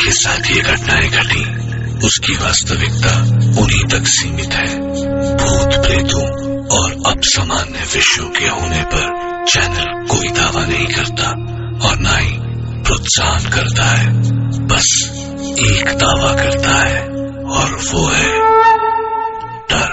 जिसके साथ ये घटनाएं घटी उसकी वास्तविकता उन्हीं तक सीमित है। भूत प्रेतों और अपसामान्य विषयों के होने पर चैनल कोई दावा नहीं करता और न ही प्रोत्साहन करता है, बस एक दावा करता है और वो है डर।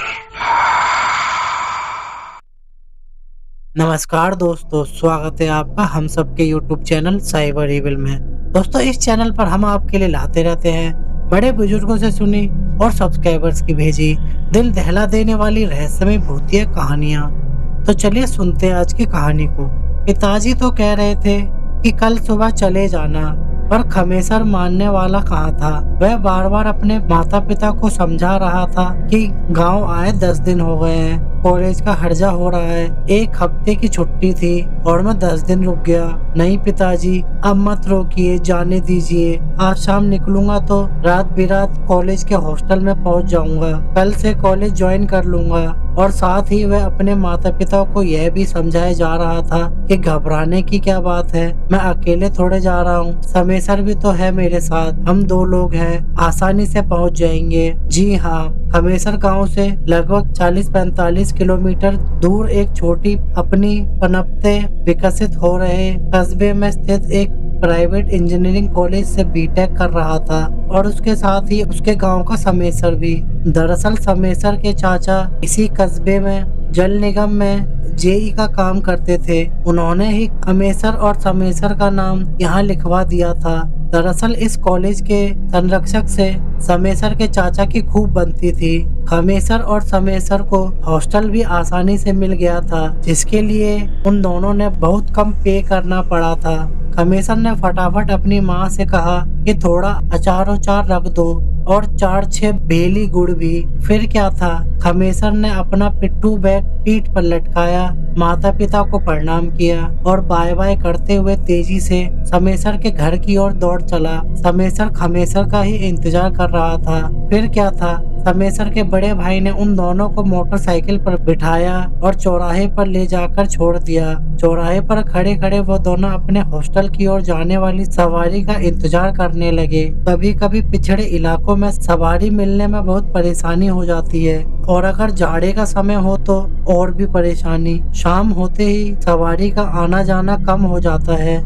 नमस्कार दोस्तों, स्वागत है आपका हम सबके YouTube चैनल साइबर इविल में। दोस्तों, इस चैनल पर हम आपके लिए लाते रहते हैं बड़े बुजुर्गों से सुनी और सब्सक्राइबर्स की भेजी दिल दहला देने वाली रहस्यमय भूतिया कहानियां। तो चलिए सुनते हैं आज की कहानी को। पिताजी तो कह रहे थे कि कल सुबह चले जाना, पर खमेसर मानने वाला कहाँ था। वह बार बार अपने माता पिता को समझा रहा था कि गांव आए 10 दिन हो गए हैं, कॉलेज का हर्जा हो रहा है, 1 हफ्ते की छुट्टी थी और मैं 10 दिन रुक गया। नहीं पिताजी, अब मत रोकिए, जाने दीजिए। आज शाम निकलूंगा तो रात बिरात कॉलेज के हॉस्टल में पहुंच जाऊंगा। कल से कॉलेज ज्वाइन कर लूंगा। और साथ ही वह अपने माता पिता को यह भी समझाया जा रहा था कि घबराने की क्या बात है, मैं अकेले थोड़े जा रहा हूँ, समेसर भी तो है मेरे साथ, हम 2 लोग हैं, आसानी से पहुँच जाएंगे। जी हाँ, खमेसर गांव से लगभग 40-45 किलोमीटर दूर एक छोटी अपनी पनपते विकसित हो रहे कस्बे में स्थित एक प्राइवेट इंजीनियरिंग कॉलेज से बीटेक कर रहा था और उसके साथ ही उसके गांव का समेसर भी। दरअसल समेसर के चाचा इसी कस्बे में जल निगम में जेई का काम करते थे। उन्होंने ही खमेसर और समेसर का नाम यहाँ लिखवा दिया था। दरअसल इस कॉलेज के संरक्षक से समेसर के चाचा की खूब बनती थी। खमेसर और समेसर को हॉस्टल भी आसानी से मिल गया था, जिसके लिए उन दोनों ने बहुत कम पे करना पड़ा था। खमेसर ने फटाफट अपनी माँ से कहा कि थोड़ा अचार रख दो और 4-6 बेली गुड़ भी। फिर क्या था, खमेसर ने अपना पिट्ठू बैग पीठ पर लटकाया, माता पिता को प्रणाम किया और बाय बाय करते हुए तेजी से समेसर के घर की ओर दौड़ चला। समेसर खमेसर का ही इंतजार कर रहा था। फिर क्या था, समेसर के बड़े भाई ने उन दोनों को मोटरसाइकिल पर बिठाया और चौराहे पर ले जाकर छोड़ दिया। चौराहे पर खड़े खड़े वो दोनों अपने हॉस्टल की ओर जाने वाली सवारी का इंतजार करने लगे। कभी कभी पिछड़े इलाकों में सवारी मिलने में बहुत परेशानी हो जाती है और अगर जाड़े का समय हो तो और भी परेशानी। शाम होते ही सवारी का आना जाना कम हो जाता है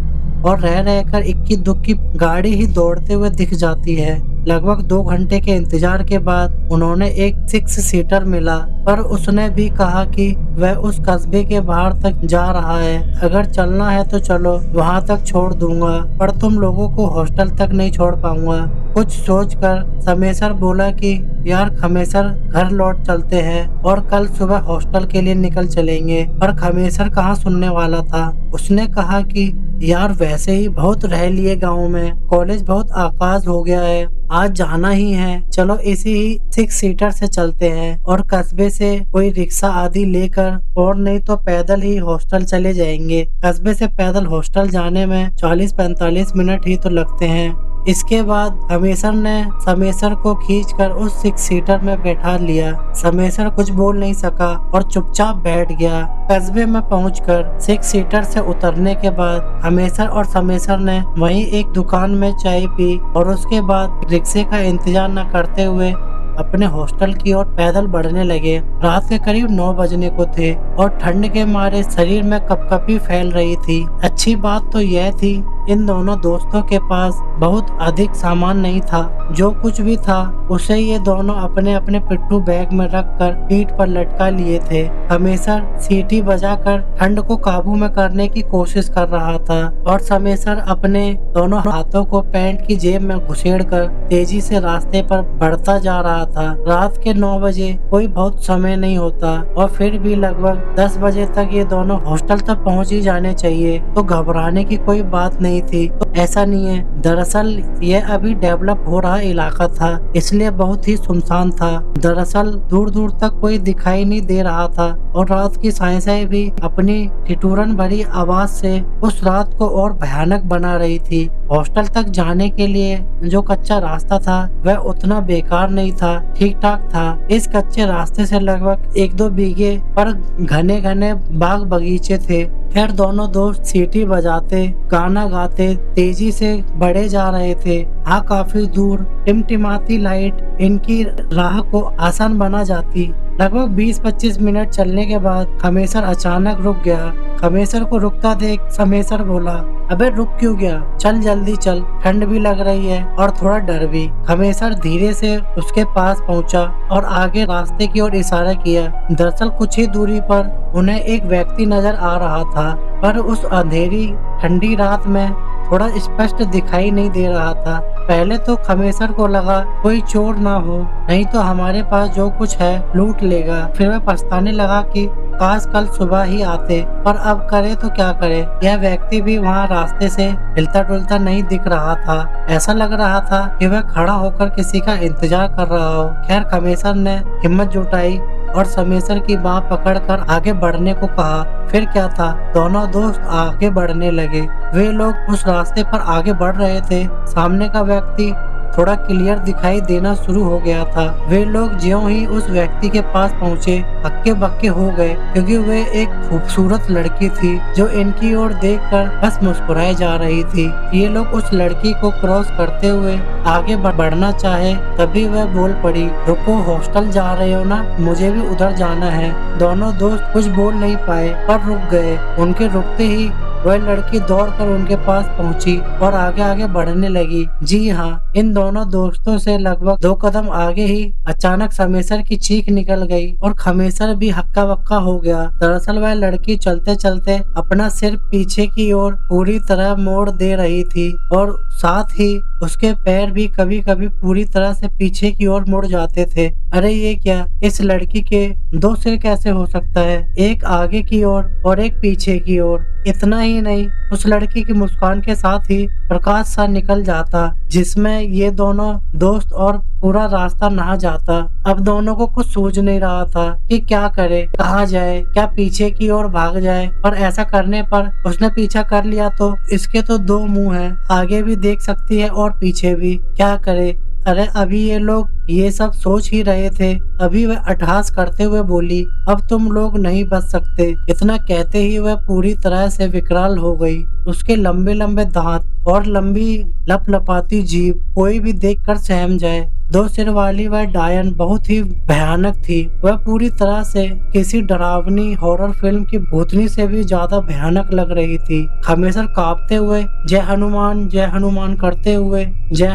और रह रहकर इक्की दुक्की गाड़ी ही दौड़ते हुए दिख जाती है। लगभग 2 घंटे के इंतजार के बाद उन्होंने एक 6 सीटर मिला, पर उसने भी कहा कि वह उस कस्बे के बाहर तक जा रहा है, अगर चलना है तो चलो, वहां तक छोड़ दूंगा, पर तुम लोगों को हॉस्टल तक नहीं छोड़ पाऊंगा। कुछ सोचकर समेसर बोला कि यार खमेसर, घर लौट चलते हैं और कल सुबह हॉस्टल के लिए निकल चलेंगे। पर खमेसर कहाँ सुनने वाला था। उसने कहा कि यार वैसे ही बहुत रह लिए गाँव में, कॉलेज बहुत आकाश हो गया है, आज जाना ही है, चलो इसी ही 6 सीटर से चलते हैं और कस्बे से कोई रिक्शा आदि लेकर और नहीं तो पैदल ही हॉस्टल चले जाएंगे। कस्बे से पैदल हॉस्टल जाने में 40-45 मिनट ही तो लगते हैं। इसके बाद खमेसर ने समेसर को खींचकर उस 6 सीटर में बैठा लिया। समेसर कुछ बोल नहीं सका और चुपचाप बैठ गया। कस्बे में पहुंचकर 6 सीटर से उतरने के बाद खमेसर और समेसर ने वहीं एक दुकान में चाय पी और उसके बाद रिक्शे का इंतजार न करते हुए अपने हॉस्टल की ओर पैदल बढ़ने लगे। रात के करीब 9 बजने को थे और ठंड के मारे शरीर में कपकपी फैल रही थी। अच्छी बात तो यह थी, इन दोनों दोस्तों के पास बहुत अधिक सामान नहीं था। जो कुछ भी था उसे ये दोनों अपने अपने पिट्ठू बैग में रखकर पीठ पर लटका लिए थे। खमेसर सीटी बजाकर ठंड को काबू में करने की कोशिश कर रहा था और समेसर अपने दोनों हाथों को पैंट की जेब में घुसेड़कर तेजी से रास्ते पर बढ़ता जा रहा था। रात के 9 बजे कोई बहुत समय नहीं होता और फिर भी लगभग 10 बजे तक ये दोनों हॉस्टल तक पहुँच ही जाने चाहिए, तो घबराने की कोई बात नहीं थी। तो ऐसा नहीं है, दरअसल यह अभी डेवलप हो रहा इलाका था, इसलिए बहुत ही सुनसान था। दरअसल दूर दूर तक कोई दिखाई नहीं दे रहा था और रात की साइंसें भी अपनी ठिठुरन भरी आवाज से उस रात को और भयानक बना रही थी। हॉस्टल तक जाने के लिए जो कच्चा रास्ता था वह उतना बेकार नहीं था, ठीक ठाक था। इस कच्चे रास्ते से लगभग 1-2 बीघे पर घने घने बाग बगीचे थे। खैर दोनों दोस्त सीटी बजाते गाना गाते टिमटिमाते तेजी से बढ़े जा रहे थे। हाँ, काफी दूर टिमटिमाती लाइट इनकी राह को आसान बना जाती। लगभग 20-25 मिनट चलने के बाद खमेसर अचानक रुक गया। खमेसर को रुकता देख समेसर बोला, अबे रुक क्यों गया? चल जल्दी चल, ठंड भी लग रही है और थोड़ा डर भी। खमेसर धीरे से उसके पास पहुंचा और आगे रास्ते की ओर इशारा किया। दरअसल कुछ ही दूरी पर उन्हें एक व्यक्ति नजर आ रहा था, पर उस अंधेरी ठंडी रात में थोड़ा स्पष्ट दिखाई नहीं दे रहा था। पहले तो खमेसर को लगा कोई चोर ना हो, नहीं तो हमारे पास जो कुछ है लूट लेगा। फिर वह पछताने लगा कि काश कल सुबह ही आते, पर अब करे तो क्या करे। यह व्यक्ति भी वहाँ रास्ते से हिलता डुलता नहीं दिख रहा था। ऐसा लग रहा था कि वह खड़ा होकर किसी का इंतजार कर रहा हो। खैर, खमेसर ने हिम्मत जुटाई और समेसर की बाह पकड़कर आगे बढ़ने को कहा। फिर क्या था, दोनों दोस्त आगे बढ़ने लगे। वे लोग उस रास्ते पर आगे बढ़ रहे थे। सामने का व्यक्ति थोड़ा क्लियर दिखाई देना शुरू हो गया था। वे लोग ज्यों ही उस व्यक्ति के पास पहुँचे, हक्के बक्के हो गए, क्योंकि वे एक खूबसूरत लड़की थी जो इनकी ओर देखकर बस मुस्कुराए जा रही थी। ये लोग उस लड़की को क्रॉस करते हुए आगे बढ़ना चाहे, तभी वह बोल पड़ी, रुको, हॉस्टल जा रहे हो ना? मुझे भी उधर जाना है। दोनों दोस्त कुछ बोल नहीं पाए पर रुक गए। उनके रुकते ही वह लड़की दौड़कर उनके पास पहुंची और आगे आगे बढ़ने लगी। जी हाँ, इन दोनों दोस्तों से लगभग 2 कदम आगे ही अचानक समेसर की चीख निकल गई और खमेसर भी हक्का बक्का हो गया। दरअसल वह लड़की चलते चलते अपना सिर पीछे की ओर पूरी तरह मोड़ दे रही थी और साथ ही उसके पैर भी कभी कभी पूरी तरह से पीछे की ओर मुड़ जाते थे। अरे ये क्या, इस लड़की के 2 सिर कैसे हो सकता है? एक आगे की ओर और एक पीछे की ओर। इतना ही नहीं, उस लड़की की मुस्कान के साथ ही प्रकाश सा निकल जाता, जिसमें ये दोनों दोस्त और पूरा रास्ता नहा जाता। अब दोनों को कुछ सूझ नहीं रहा था कि क्या करे, कहाँ जाए, क्या पीछे की ओर भाग जाए। पर ऐसा करने पर उसने पीछा कर लिया तो इसके तो 2 मुंह हैं, आगे भी देख सकती है और पीछे भी। क्या करे? अरे अभी ये लोग ये सब सोच ही रहे थे, अभी वह अट्टहास करते हुए बोली, अब तुम लोग नहीं बच सकते। इतना कहते ही वह पूरी तरह से विकराल हो गई। उसके लंबे लंबे दांत और लंबी लपलपाती जीभ कोई भी देखकर सहम जाए। 2 सिर वाली वह डायन बहुत ही भयानक थी। वह पूरी तरह से किसी डरावनी हॉरर फिल्म की भूतनी से भी ज्यादा भयानक लग रही थी। खमेसर कांपते हुए जय हनुमान करते हुए जय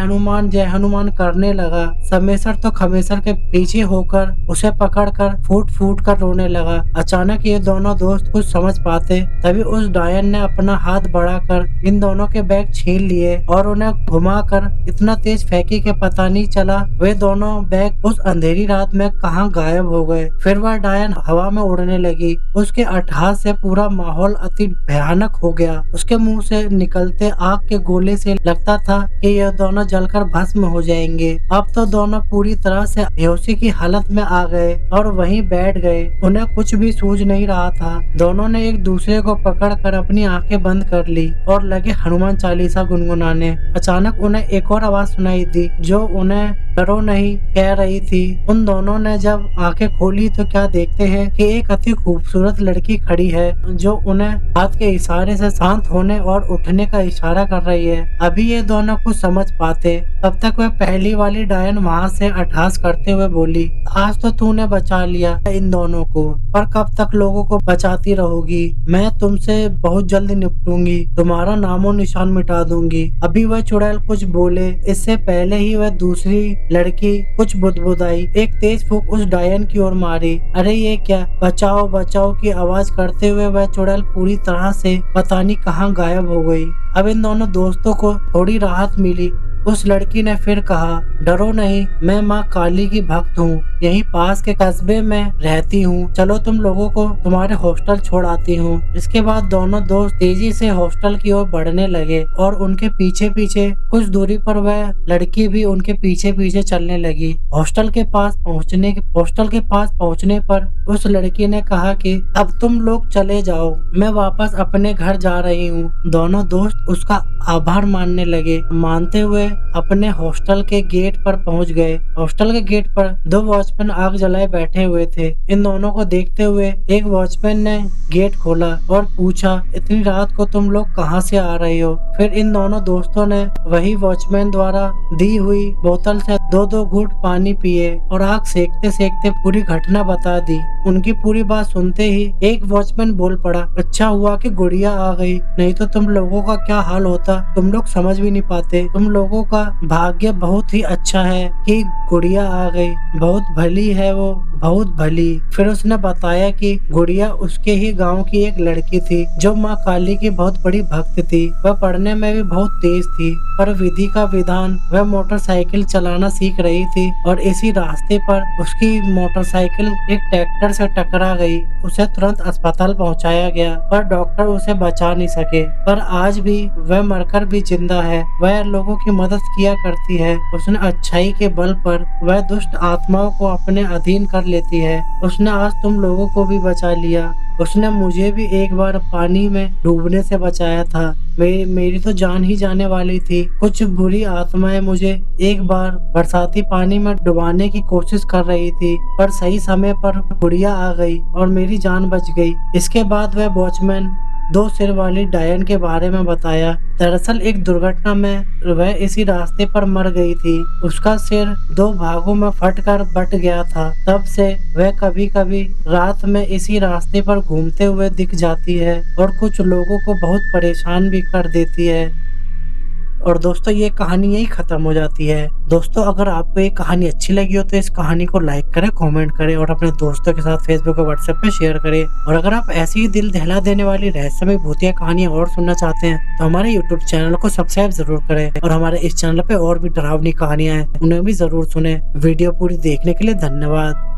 हनुमान करने लगा। समेसर तो खमेसर के पीछे होकर उसे पकड़कर फूट फूट कर रोने लगा। अचानक ये दोनों दोस्त कुछ समझ पाते, तभी उस डायन ने अपना हाथ बढ़ाकर इन दोनों के बैग छीन लिए और उन्हें घुमाकर इतना तेज फेंकी कि पता नहीं चला वे दोनों बैग उस अंधेरी रात में कहां गायब हो गए। फिर वह डायन हवा में उड़ने लगी। उसके अट्टहास से पूरा माहौल अति भयानक हो गया। उसके मुंह से निकलते आग के गोले से लगता था कि यह दोनों जलकर भस्म हो जाएंगे। अब तो दोनों पूरी तरह से बेहोशी की हालत में आ गए और वहीं बैठ गए। उन्हें कुछ भी सूझ नहीं रहा था। दोनों ने एक दूसरे को पकड़कर अपनी आंखें बंद कर ली और लगे हनुमान चालीसा गुनगुनाने। अचानक उन्हें एक और आवाज सुनाई दी जो उन्हें डरो नहीं कह रही थी। उन दोनों ने जब आंखें खोली तो क्या देखते हैं कि एक अति खूबसूरत लड़की खड़ी है जो उन्हें हाथ के इशारे से शांत होने और उठने का इशारा कर रही है। अभी ये दोनों कुछ समझ पाते, तब तक वह पहली वाली डायन वहाँ से अट्टहास करते हुए बोली, आज तो तूने बचा लिया इन दोनों को, पर कब तक लोगों को बचाती रहोगी? मैं तुमसे बहुत जल्द निपटूंगी, तुम्हारा नामो निशान मिटा दूंगी। अभी वह चुड़ैल कुछ बोले, इससे पहले ही वह दूसरी लड़की कुछ बुदबुदाई। एक तेज फूंक उस डायन की ओर मारी। अरे ये क्या, बचाओ बचाओ की आवाज करते हुए वह चुड़ैल पूरी तरह से पता नहीं कहाँ गायब हो गई। अब इन दोनों दोस्तों को थोड़ी राहत मिली। उस लड़की ने फिर कहा, डरो नहीं, मैं माँ काली की भक्त हूँ, यहीं पास के कस्बे में रहती हूँ, चलो तुम लोगों को तुम्हारे हॉस्टल छोड़ आती हूँ। इसके बाद दोनों दोस्त तेजी से हॉस्टल की ओर बढ़ने लगे और उनके पीछे पीछे कुछ दूरी पर वह लड़की भी उनके पीछे पीछे चलने लगी। हॉस्टल के पास पहुँचने पर उस लड़की ने कहा कि अब तुम लोग चले जाओ, मैं वापस अपने घर जा रही हूँ। दोनों दोस्त उसका आभार मानने लगे। मानते हुए अपने हॉस्टल के गेट गेट पर पहुंच गए। हॉस्टल के गेट पर दो वॉचमैन आग जलाए बैठे हुए थे। इन दोनों को देखते हुए एक वॉचमैन ने गेट खोला और पूछा, इतनी रात को तुम लोग कहाँ से आ रहे हो? फिर इन दोनों दोस्तों ने वही वॉचमैन द्वारा दी हुई बोतल से दो दो घूंट पानी पिए और आग सेकते सेकते पूरी घटना बता दी। उनकी पूरी बात सुनते ही एक वॉचमैन बोल पड़ा, अच्छा हुआ कि गुड़िया आ गई, नहीं तो तुम लोगों का क्या हाल होता, तुम लोग समझ भी नहीं पाते। तुम लोगों का भाग्य बहुत ही अच्छा है कि गुड़िया आ गई, बहुत भली है वो, बहुत भली। फिर उसने बताया कि गुड़िया उसके ही गांव की एक लड़की थी जो माँ काली की बहुत बड़ी भक्त थी। वह पढ़ने में भी बहुत तेज थी, पर विधि का विधान वह मोटरसाइकिल चलाना सीख रही थी और इसी रास्ते पर उसकी मोटरसाइकिल एक ट्रैक्टर से टकरा गई। उसे तुरंत अस्पताल पहुंचाया गया, पर डॉक्टर उसे बचा नहीं सके। पर आज भी वह मरकर भी जिंदा है। वह लोगों की मदद किया करती है। उसने अच्छाई के बल पर वह दुष्ट आत्माओं को अपने अधीन कर लेती है। उसने आज तुम लोगों को भी बचा लिया। उसने मुझे भी एक बार पानी में डूबने से बचाया था। मेरी तो जान ही जाने वाली थी। कुछ बुरी आत्माएं मुझे एक बार बरसाती पानी में डुबाने की कोशिश कर रही थी, पर सही समय पर गुड़िया आ गई और मेरी जान बच गई। इसके बाद वह वॉचमैन दो सिर वाली डायन के बारे में बताया। दरअसल एक दुर्घटना में वह इसी रास्ते पर मर गई थी। उसका सिर दो भागों में फटकर बट गया था। तब से वह कभी कभी रात में इसी रास्ते पर घूमते हुए दिख जाती है और कुछ लोगों को बहुत परेशान भी कर देती है। और दोस्तों ये कहानी यही खत्म हो जाती है। दोस्तों अगर आपको ये कहानी अच्छी लगी हो तो इस कहानी को लाइक करें, कमेंट करें और अपने दोस्तों के साथ फेसबुक और व्हाट्सएप पे शेयर करें। और अगर आप ऐसी ही दिल दहला देने वाली रहस्यमय भूतिया कहानियां और सुनना चाहते हैं तो हमारे यूट्यूब चैनल को सब्सक्राइब जरूर करें। और हमारे इस चैनल पे और भी डरावनी कहानियां हैं, उन्हें भी जरूर सुने। वीडियो पूरी देखने के लिए धन्यवाद।